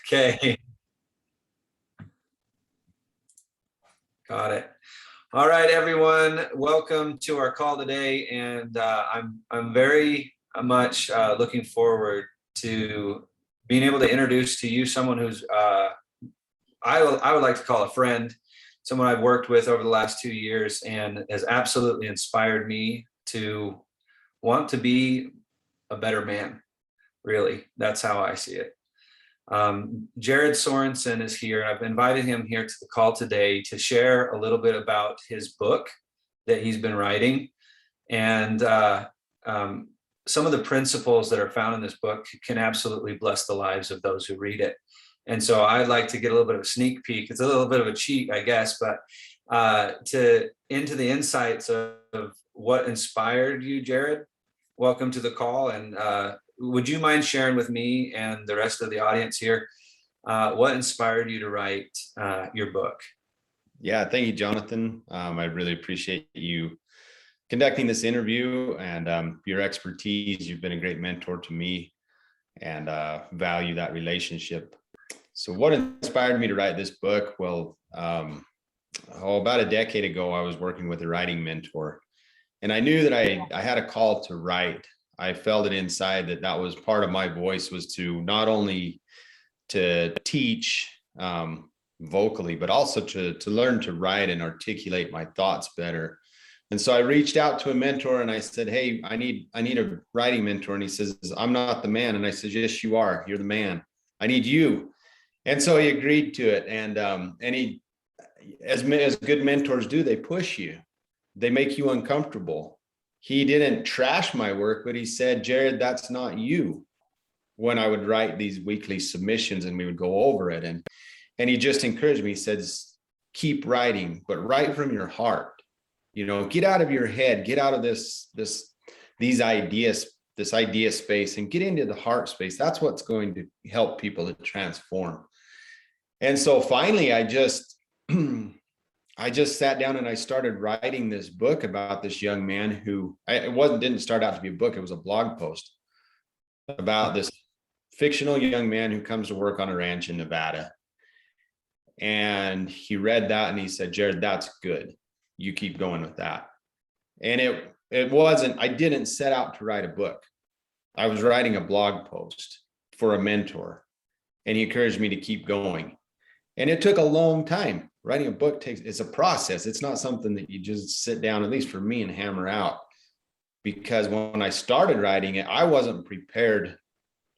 Okay, got it. All right, everyone. Welcome to our call today, and I'm very much looking forward to being able to introduce to you someone who's I would like to call a friend, someone I've worked with over the last 2 years, and has absolutely inspired me to want to be a better man. Really, that's how I see it. Jared Sorensen is here. I've invited him here to the call today to share a little bit about his book that he's been writing, and some of the principles that are found in this book can absolutely bless the lives of those who read it. And so I'd like to get a little bit of a sneak peek. It's a little bit of a cheat, I guess, but to into the insights of what inspired you, Jared. Welcome to the call, and would you mind sharing with me and the rest of the audience here what inspired you to write your book? Yeah, thank you, Jonathan. I really appreciate you conducting this interview and your expertise. You've been a great mentor to me and value that relationship. So what inspired me to write this book? Well, about a decade ago, I was working with a writing mentor, and I knew that I had a call to write. I felt it inside that was part of my voice, was to not only to teach vocally, but also to learn to write and articulate my thoughts better. And so I reached out to a mentor and I said, "Hey, I need a writing mentor." And he says, "I'm not the man." And I said, "Yes, you are. You're the man. I need you." And so he agreed to it. And he, as good mentors do, they push you. They make you uncomfortable. He didn't trash my work, but he said, "Jared, that's not you." When I would write these weekly submissions and we would go over it. And he just encouraged me. He says, "Keep writing, but write from your heart. Get out of your head, get out of these ideas, this idea space, and get into the heart space. That's what's going to help people to transform." And so finally, I just sat down and I started writing this book about this young man who didn't start out to be a book. It was a blog post about this fictional young man who comes to work on a ranch in Nevada. And he read that and he said, "Jared, that's good. You keep going with that." And I didn't set out to write a book. I was writing a blog post for a mentor, and he encouraged me to keep going. And it took a long time. Writing a book it's a process. It's not something that you just sit down, at least for me, and hammer out. Because when I started writing it, I wasn't prepared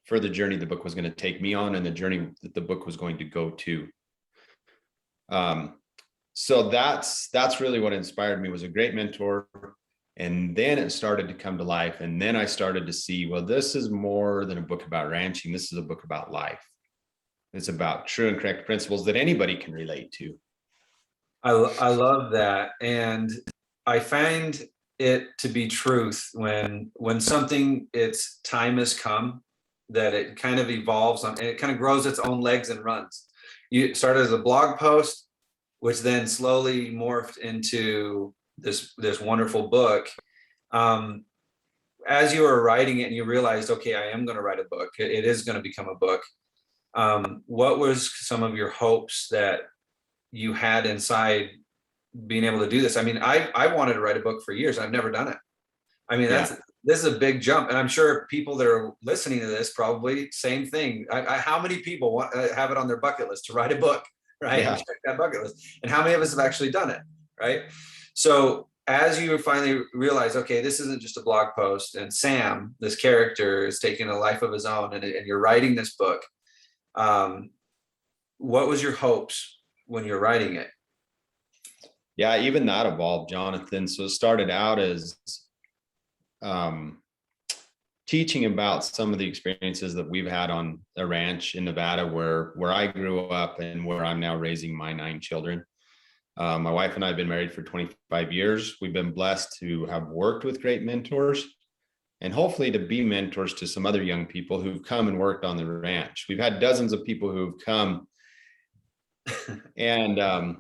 for the journey the book was going to take me on and the journey that the book was going to go to. So that's really what inspired me, was a great mentor. And then it started to come to life. And then I started to see, well, this is more than a book about ranching. This is a book about life. It's about true and correct principles that anybody can relate to. I love that, and I find it to be truth when something, its time has come, that it kind of evolves and it kind of grows its own legs and runs. You started as a blog post, which then slowly morphed into this wonderful book. As you were writing it and you realized, okay, I am going to write a book. It is going to become a book. What was some of your hopes that you had inside being able to do this? I mean, I wanted to write a book for years. I've never done it. I mean, this is a big jump, and I'm sure people that are listening to this probably same thing. How many people have it on their bucket list to write a book, right? Yeah. Check that bucket list, and how many of us have actually done it, right? So as you finally realize, okay, this isn't just a blog post, and Sam, this character, is taking a life of his own, and you're writing this book. What was your hopes when you're writing it? Yeah, even that evolved, Jonathan. So it started out as teaching about some of the experiences that we've had on a ranch in Nevada where I grew up and where I'm now raising my 9 children. My wife and I have been married for 25 years. We've been blessed to have worked with great mentors and hopefully to be mentors to some other young people who've come and worked on the ranch. We've had dozens of people who've come and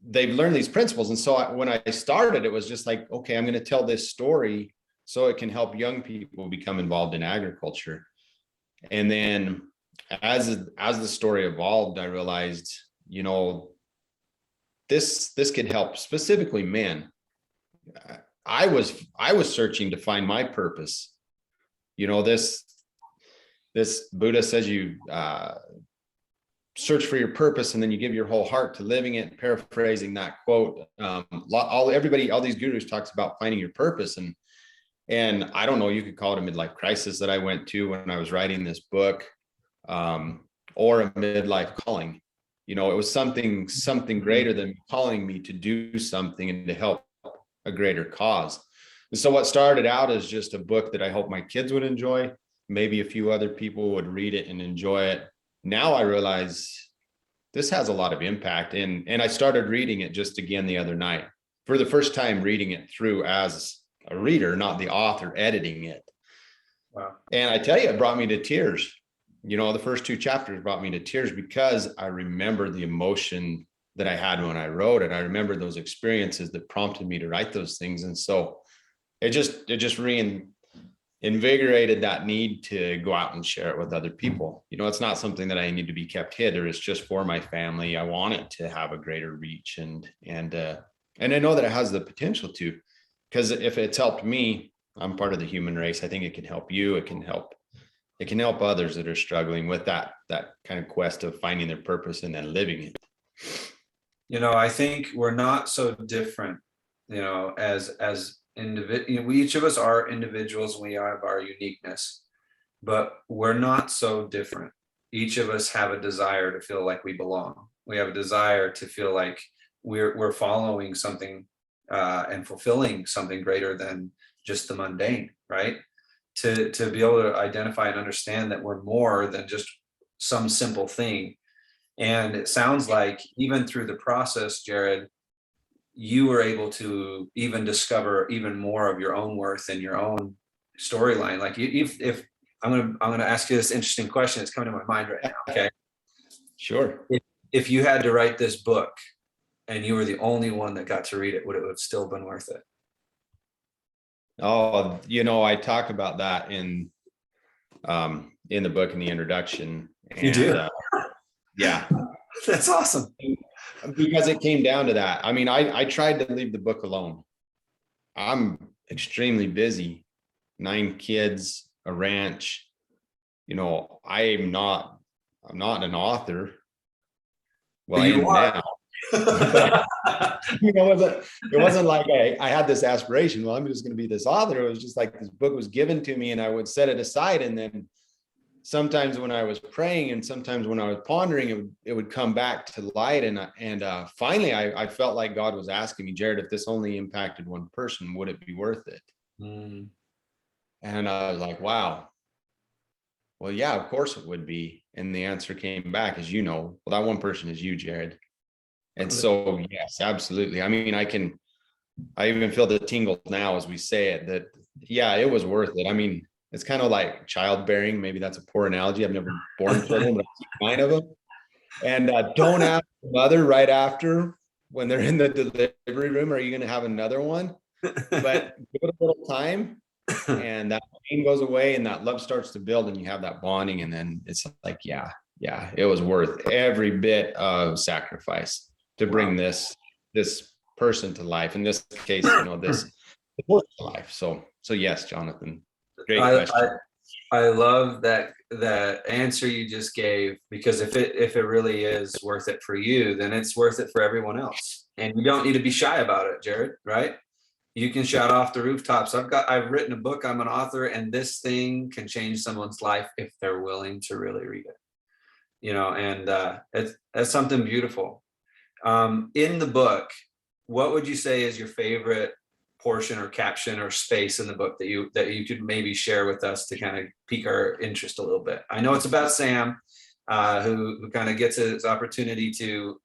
they've learned these principles. And so when I started, it was just like, okay, I'm going to tell this story so it can help young people become involved in agriculture. And then as the story evolved, I realized, this could help specifically men. I was searching to find my purpose. This Buddha says you search for your purpose and then you give your whole heart to living it. Paraphrasing that quote, all these gurus talks about finding your purpose, and I don't know, you could call it a midlife crisis that I went to when I was writing this book, or a midlife calling. It was something greater than calling me to do something and to help a greater cause. And so what started out as just a book that I hope my kids would enjoy, maybe a few other people would read it and enjoy it. Now I realize this has a lot of impact. And I started reading it just again the other night, for the first time reading it through as a reader, not the author editing it. Wow. And I tell you, it brought me to tears. The first 2 chapters brought me to tears because I remember the emotion that I had when I wrote it. I remember those experiences that prompted me to write those things. And so it just reinvigorated that need to go out and share it with other people. It's not something that I need to be kept hidden. It's just for my family. I want it to have a greater reach, and I know that it has the potential to, because if it's helped me, I'm part of the human race. I think it can help you. It can help others that are struggling with that kind of quest of finding their purpose and then living it. I think we're not so different, as individual. We each of us are individuals. We have our uniqueness, but we're not so different. Each of us have a desire to feel like we belong. We have a desire to feel like we're following something and fulfilling something greater than just the mundane, right? To be able to identify and understand that we're more than just some simple thing. And it sounds like even through the process, Jared, you were able to even discover even more of your own worth and your own storyline. Like if I'm gonna ask you this interesting question, it's coming to my mind right now. Okay. Sure. If you had to write this book and you were the only one that got to read it, would it have still been worth it? Oh, I talk about that in the book, in the introduction. And, you do? Yeah. That's awesome. Because it came down to that. I mean, I tried to leave the book alone. I'm extremely busy, 9 kids, a ranch. I'm not an author. Well, I am now. But, it wasn't like I had this aspiration. Well, I'm just going to be this author. It was just like this book was given to me and I would set it aside. And then sometimes when I was praying and sometimes when I was pondering, it would come back to light. And finally, I felt like God was asking me, Jared, if this only impacted one person, would it be worth it? Mm. And I was like, wow. Well, yeah, of course it would be. And the answer came back, as well, that one person is you, Jared. And so, yes, absolutely. I mean, I even feel the tingles now as we say it, that, yeah, it was worth it. I mean, it's kind of like childbearing. Maybe that's a poor analogy. I've never born children, but I've seen 9 of them. And don't ask the mother right after when they're in the delivery room, are you going to have another one? But give it a little time and that pain goes away and that love starts to build and you have that bonding. And then it's like, yeah, it was worth every bit of sacrifice to bring this person to life. In this case, this person to life. So yes, Jonathan. Great question. I love that answer you just gave, because if it really is worth it for you, then it's worth it for everyone else. And you don't need to be shy about it, Jared, right? You can shout off the rooftops. I've written a book, I'm an author, and this thing can change someone's life if they're willing to really read it. And that's something beautiful. In the book, what would you say is your favorite portion or caption or space in the book that you could maybe share with us to kind of pique our interest a little bit? I know it's about Sam, who kind of gets his opportunity to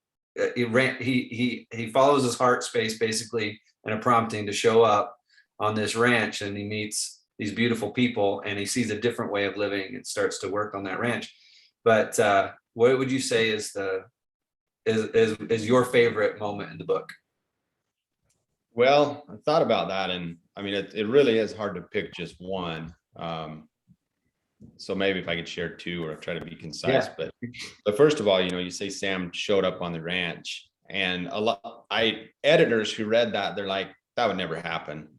he follows his heart space basically and a prompting to show up on this ranch, and he meets these beautiful people and he sees a different way of living and starts to work on that ranch. But what would you say is your favorite moment in the book? Well, I thought about that, and I mean, it really is hard to pick just one. So maybe if I could share two or try to be concise, but first of all, you say Sam showed up on the ranch, and editors who read that, they're like, that would never happen.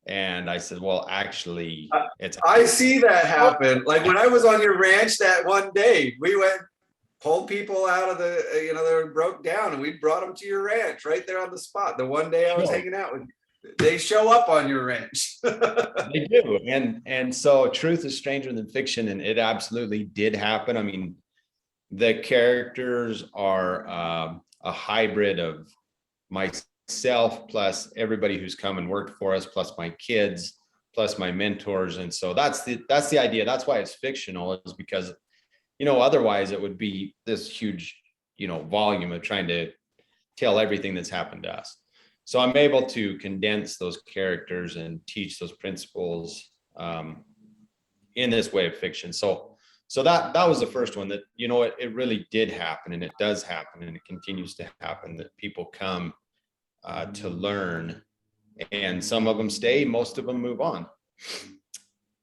And I said, well, actually, I see that happen. Like when I was on your ranch that one day, we went, pulled people out of the, they were broke down, and we brought them to your ranch right there on the spot. The one day I was hanging out with you. They show up on your ranch. They do. And so truth is stranger than fiction. And it absolutely did happen. I mean, the characters are a hybrid of myself plus everybody who's come and worked for us, plus my kids, plus my mentors. And so that's the idea. That's why it's fictional, is because, otherwise it would be this huge, volume of trying to tell everything that's happened to us. So I'm able to condense those characters and teach those principles in this way of fiction. So that was the first one that, it really did happen, and it does happen, and it continues to happen, that people come to learn, and some of them stay, most of them move on.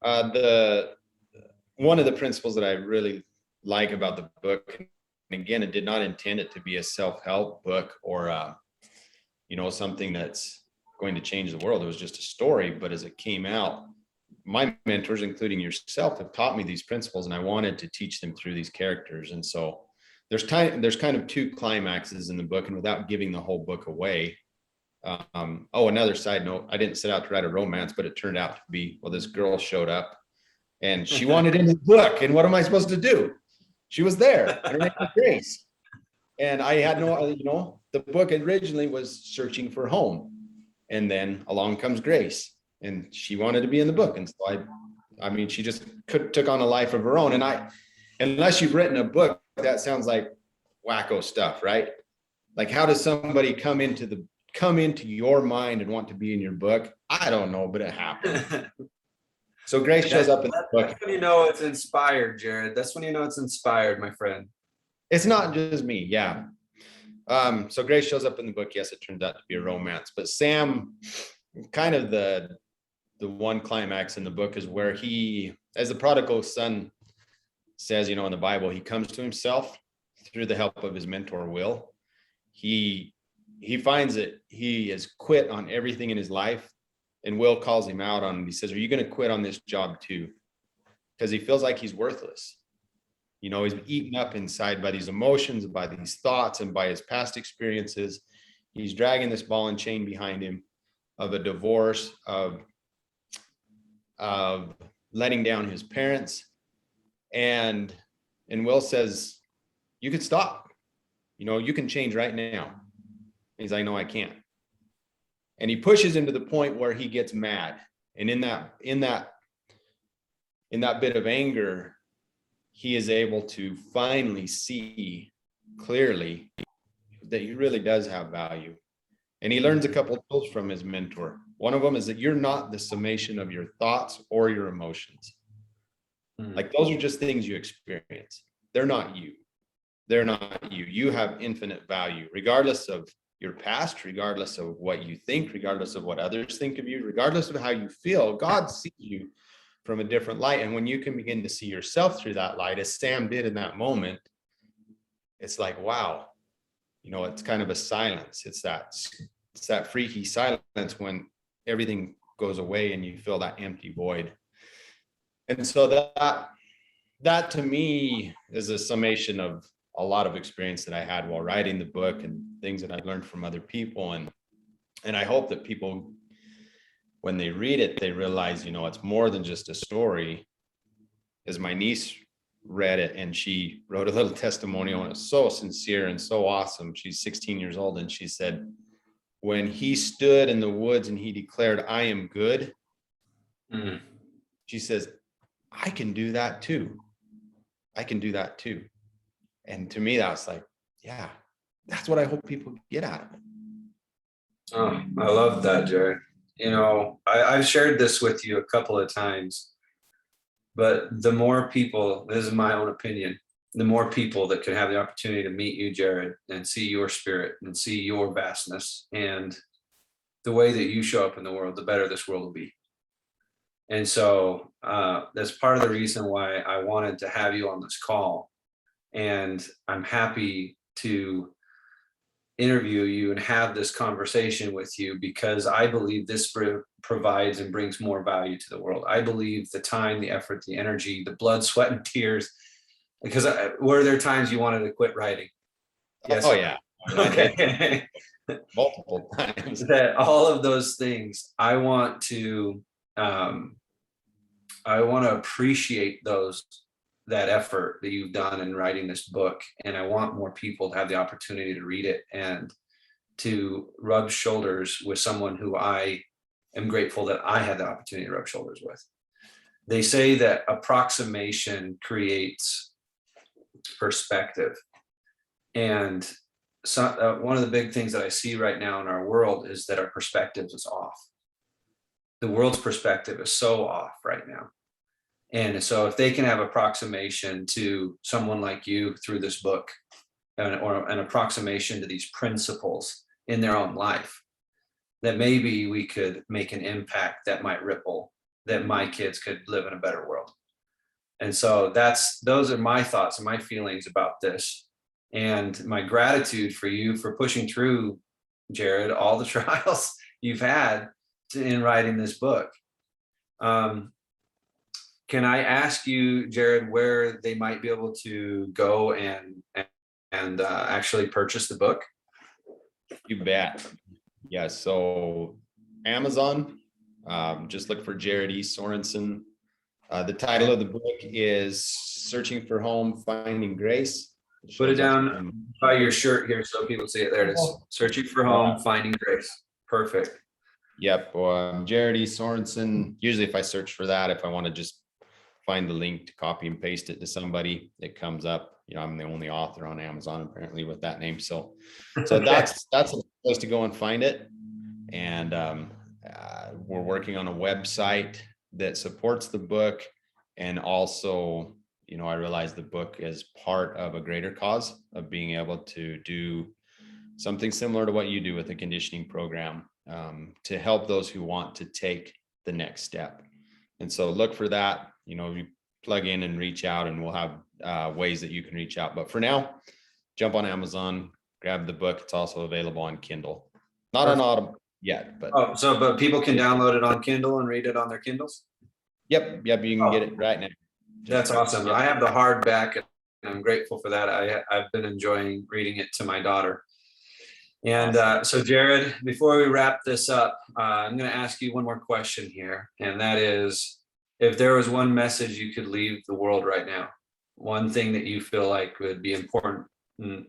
One of the principles that I really like about the book, and again, it did not intend it to be a self-help book or something that's going to change the world. It was just a story. But as it came out, my mentors, including yourself, have taught me these principles, and I wanted to teach them through these characters. And so there's kind of two climaxes in the book, and without giving the whole book away. Another side note, I didn't set out to write a romance, but it turned out to be, this girl showed up and she wanted in the book. And what am I supposed to do? She was there. Her name was Grace. And I had the book originally was searching for home. And then along comes Grace, and she wanted to be in the book. And so she just took on a life of her own. And unless you've written a book, that sounds like wacko stuff, right? Like, how does somebody come into your mind and want to be in your book? I don't know, but it happened. So Grace shows up in the book. That's when it's inspired, Jared. That's when it's inspired, my friend. It's not just me. Yeah. So Grace shows up in the book. Yes, it turns out to be a romance, but Sam, kind of the one climax in the book is where he, as the prodigal son says, in the Bible, he comes to himself through the help of his mentor, Will. He finds that he has quit on everything in his life, and Will calls him out on it. He says, are you going to quit on this job too? Because he feels like he's worthless. He's eaten up inside by these emotions, by these thoughts, and by his past experiences. He's dragging this ball and chain behind him of a divorce, of letting down his parents. And Will says, you could stop. You can change right now. He's like, no, I can't. And he pushes him to the point where he gets mad. And in that bit of anger, he is able to finally see clearly that he really does have value. And he learns a couple of tools from his mentor. One of them is that you're not the summation of your thoughts or your emotions. Like, those are just things you experience. They're not you. They're not you. You have infinite value, regardless of your past, regardless of what you think, regardless of what others think of you, regardless of how you feel. God sees you from a different light. And when you can begin to see yourself through that light, as Sam did in that moment, it's like, wow, it's kind of a silence. It's that freaky silence when everything goes away and you feel that empty void. And so that to me is a summation of a lot of experience that I had while writing the book, and things that I learned from other people. And I hope that people, when they read it, they realize, it's more than just a story. As my niece read it, and she wrote a little testimonial, and it's so sincere and so awesome. She's 16 years old, and she said, when he stood in the woods and he declared, I am good, she says, I can do that too. I can do that too. And to me, that's like, yeah, that's what I hope people get out of it. Oh, I love that, Jared. I've shared this with you a couple of times, but the more people, this is my own opinion, the more people that could have the opportunity to meet you, Jared, and see your spirit and see your vastness and the way that you show up in the world, the better this world will be. And so that's part of the reason why I wanted to have you on this call. And I'm happy to interview you and have this conversation with you, because I believe this provides and brings more value to the world. I believe the time, the effort, the energy, the blood, sweat, and tears, because were there times you wanted to quit writing? Yes. Oh yeah. Okay. Multiple times. That all of those things, I want to appreciate that effort that you've done in writing this book. And I want more people to have the opportunity to read it and to rub shoulders with someone who I am grateful that I had the opportunity to rub shoulders with. They say that approximation creates perspective. And so, one of the big things that I see right now in our world is that our perspective is off. The world's perspective is so off right now. And so if they can have approximation to someone like you through this book, or an approximation to these principles in their own life, that maybe we could make an impact that might ripple, that my kids could live in a better world. And so those are my thoughts and my feelings about this. And my gratitude for you for pushing through, Jared, all the trials you've had in writing this book. Can I ask you, Jared, where they might be able to go and actually purchase the book? You bet. Yeah. So Amazon, just look for Jared E. Sorensen. The title of the book is Searching for Home, Finding Grace. Put it down by your shirt here so people see it. There it is. Searching for Home, Finding Grace. Perfect. Yep. Jared E. Sorensen. Usually if I search for that, if I want to just find the link to copy and paste it to somebody, it comes up. I'm the only author on Amazon apparently with that name. So that's a place to go and find it. And we're working on a website that supports the book. And also, I realize the book is part of a greater cause of being able to do something similar to what you do with the conditioning program, to help those who want to take the next step. And so look for that. You plug in and reach out, and we'll have ways that you can reach out. But for now, jump on Amazon, grab the book. It's also available on Kindle, not on Audible yet, but but people can download it on Kindle and read it on their Kindles. Yep, you can get it right now. That's awesome. I have the hardback, and I'm grateful for that. I've been enjoying reading it to my daughter. And so, Jared, before we wrap this up, I'm going to ask you one more question here, and that is, if there was one message you could leave the world right now, one thing that you feel like would be important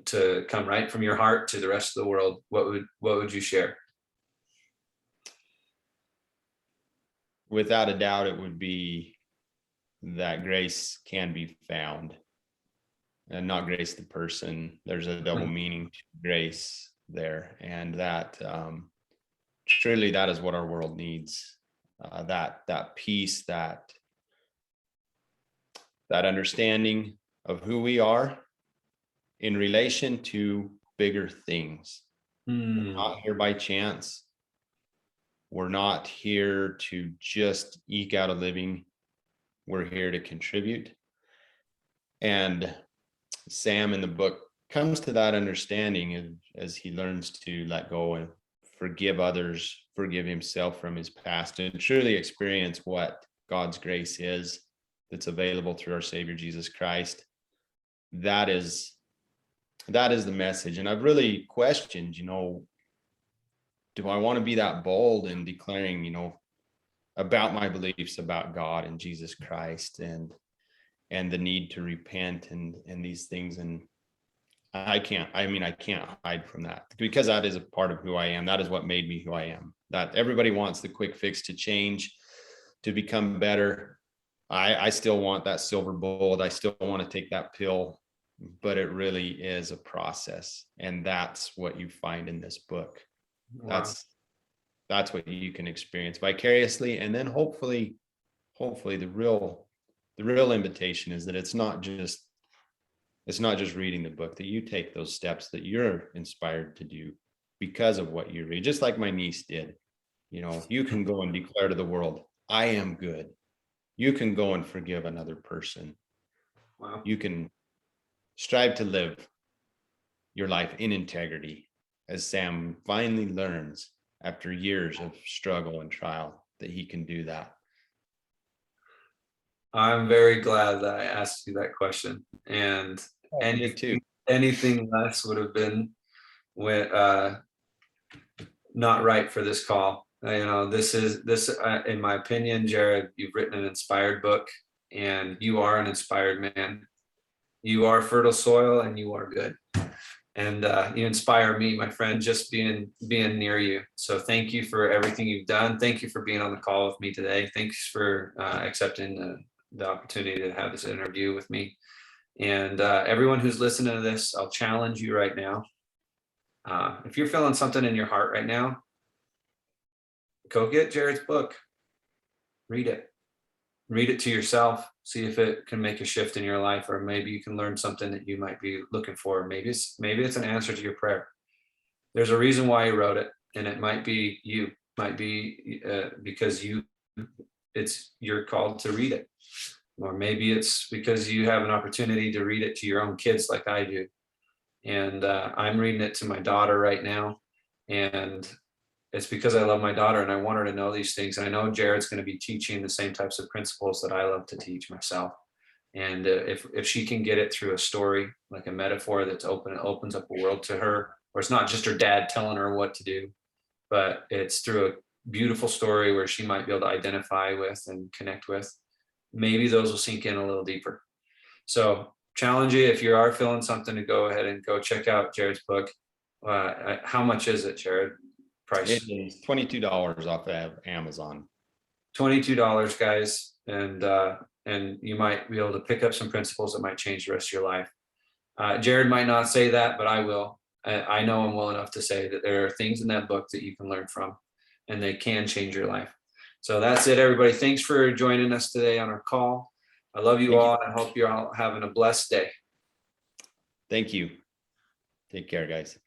to come right from your heart to the rest of the world, what would you share? Without a doubt, it would be that grace can be found, and not grace the person. There's a double meaning to grace there, and that truly that is what our world needs. That peace, that understanding of who we are in relation to bigger things. We're not here by chance. We're not here to just eke out a living. We're here to contribute. And Sam in the book comes to that understanding as he learns to let go and forgive others, forgive himself from his past, and truly experience what God's grace is that's available through our Savior Jesus Christ. That is the message. And I've really questioned, do I want to be that bold in declaring, about my beliefs about God and Jesus Christ and the need to repent and these things? And I can't hide from that, because that is a part of who I am. That is what made me who I am. That everybody wants the quick fix to change, to become better. I still want that silver bullet. I still want to take that pill, but it really is a process. And that's what you find in this book. Wow. That's what you can experience vicariously. And then hopefully the real invitation is that it's not just reading the book, that you take those steps that you're inspired to do because of what you read, just like my niece did. You can go and declare to the world, I am good. You can go and forgive another person. Wow. You can strive to live your life in integrity, as Sam finally learns after years of struggle and trial that he can do that. I'm very glad that I asked you that question. And I did too. anything less would have been not right for this call. This in my opinion, Jared, you've written an inspired book, and you are an inspired man. You are fertile soil, and you are good. And you inspire me, my friend, just being near you. So thank you for everything you've done. Thank you for being on the call with me today. Thanks for accepting the opportunity to have this interview with me. And everyone who's listening to this, I'll challenge you right now. If you're feeling something in your heart right now, go get Jared's book. Read it. Read it to yourself. See if it can make a shift in your life, or maybe you can learn something that you might be looking for. Maybe it's an answer to your prayer. There's a reason why you wrote it, and it might be you. Might be because you're called to read it, or maybe it's because you have an opportunity to read it to your own kids, like I do. And I'm reading it to my daughter right now, and it's because I love my daughter and I want her to know these things. And I know Jared's going to be teaching the same types of principles that I love to teach myself. And if she can get it through a story, like a metaphor that's opens up a world to her, or it's not just her dad telling her what to do, but it's through a beautiful story where she might be able to identify with and connect with, maybe those will sink in a little deeper. So challenge you, if you are feeling something, to go ahead and go check out Jared's book. How much is it, Jared? Price? It is $22 off of Amazon. $22, guys, and you might be able to pick up some principles that might change the rest of your life. Jared might not say that, but I will. I know I'm well enough to say that there are things in that book that you can learn from, and they can change your life. So that's it, everybody. Thanks for joining us today on our call. I love you all, and I hope you're all having a blessed day. Thank you. Take care, guys.